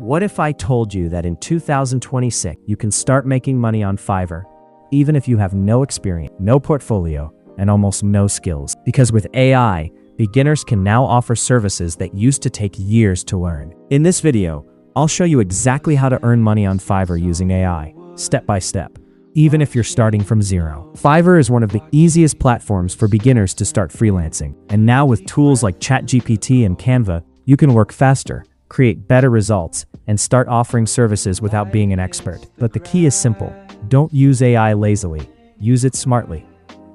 What if I told you that in 2026, you can start making money on Fiverr, even if you have no experience, no portfolio, and almost no skills? Because with AI, beginners can now offer services that used to take years to learn. In this video, I'll show you exactly how to earn money on Fiverr using AI, step by step, even if you're starting from zero. Fiverr is one of the easiest platforms for beginners to start freelancing. And now with tools like ChatGPT and Canva, you can work faster, create better results, and start offering services without being an expert. But the key is simple. Don't use AI lazily. Use it smartly.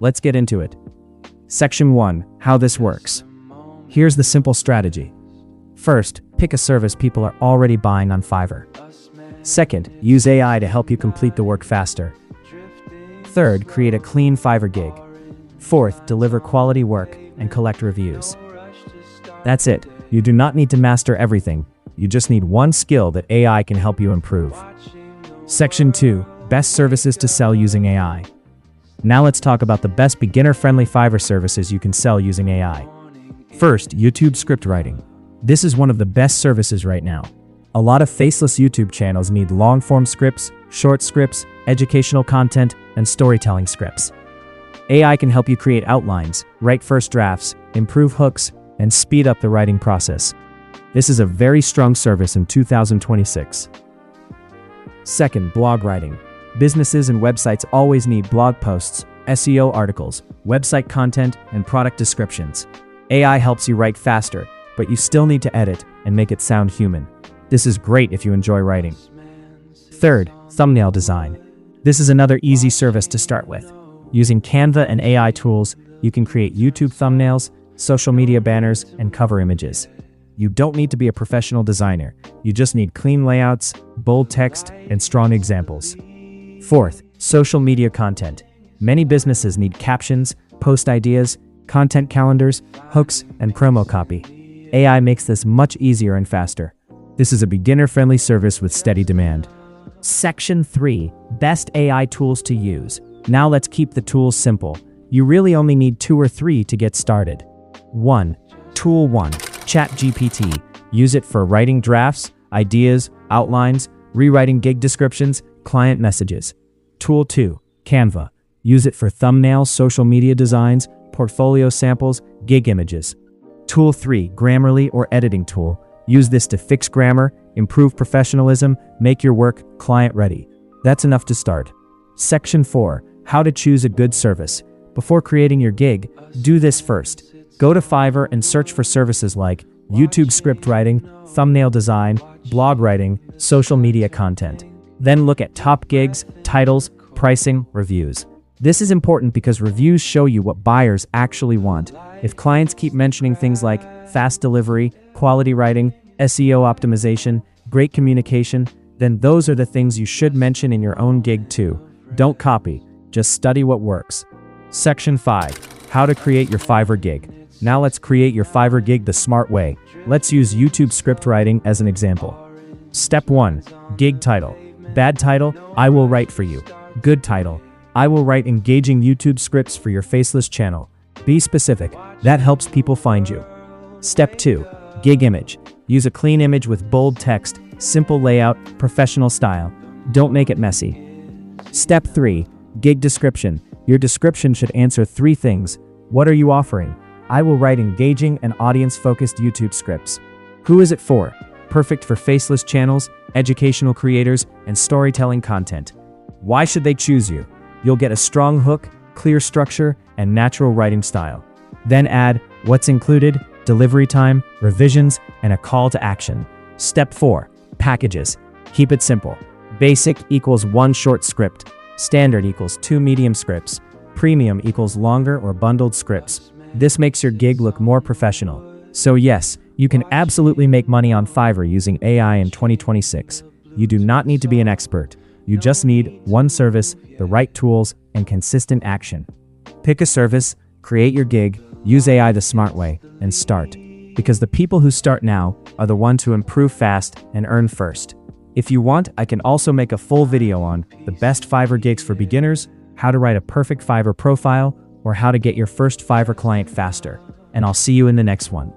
Let's get into it. Section 1. How this works. Here's the simple strategy. First, pick a service people are already buying on Fiverr. Second, use AI to help you complete the work faster. Third, create a clean Fiverr gig. Fourth, deliver quality work and collect reviews. That's it. You do not need to master everything. You just need one skill that AI can help you improve. Section 2. Best services to sell using AI. Now let's talk about the best beginner-friendly Fiverr services you can sell using AI. First, YouTube script writing. This is one of the best services right now. A lot of faceless YouTube channels need long-form scripts, short scripts, educational content, and storytelling scripts. AI can help you create outlines, write first drafts, improve hooks, and speed up the writing process. This is a very strong service in 2026. Second, blog writing. Businesses and websites always need blog posts, SEO articles, website content, and product descriptions. AI helps you write faster, but you still need to edit and make it sound human. This is great if you enjoy writing. Third, thumbnail design. This is another easy service to start with. Using Canva and AI tools, you can create YouTube thumbnails, social media banners, and cover images. You don't need to be a professional designer. You just need clean layouts, bold text, and strong examples. Fourth, social media content. Many businesses need captions, post ideas, content calendars, hooks, and promo copy. AI makes this much easier and faster. This is a beginner-friendly service with steady demand. Section 3. Best AI tools to use. Now let's keep the tools simple. You really only need 2 or 3 to get started. 1. Tool 1. ChatGPT. Use it for writing drafts, ideas, outlines, rewriting gig descriptions, client messages. Tool 2. Canva. Use it for thumbnails, social media designs, portfolio samples, gig images. Tool 3. Grammarly or editing tool. Use this to fix grammar, improve professionalism, make your work client-ready. That's enough to start. Section 4. How to choose a good service. Before creating your gig, do this first. Go to Fiverr and search for services like YouTube script writing, thumbnail design, blog writing, social media content. Then look at top gigs, titles, pricing, reviews. This is important because reviews show you what buyers actually want. If clients keep mentioning things like fast delivery, quality writing, SEO optimization, great communication, then those are the things you should mention in your own gig too. Don't copy, just study what works. Section 5. How to create your Fiverr gig. Now let's create your Fiverr gig the smart way. Let's use YouTube script writing as an example. Step 1. Gig title. Bad title, I will write for you. Good title, I will write engaging YouTube scripts for your faceless channel. Be specific, that helps people find you. Step 2. Gig image. Use a clean image with bold text, simple layout, professional style. Don't make it messy. Step 3. Gig description. Your description should answer 3 things. What are you offering? I will write engaging and audience-focused YouTube scripts. Who is it for? Perfect for faceless channels, educational creators, and storytelling content. Why should they choose you? You'll get a strong hook, clear structure, and natural writing style. Then add what's included, delivery time, revisions, and a call to action. Step 4. Packages. Keep it simple. Basic equals 1 short script. Standard equals 2 medium scripts. Premium equals longer or bundled scripts. This makes your gig look more professional. So yes, you can absolutely make money on Fiverr using AI in 2026. You do not need to be an expert. You just need one service, the right tools, and consistent action. Pick a service, create your gig, use AI the smart way, and start. Because the people who start now are the ones who improve fast and earn first. If you want, I can also make a full video on the best Fiverr gigs for beginners, how to write a perfect Fiverr profile, or how to get your first Fiverr client faster. And I'll see you in the next one.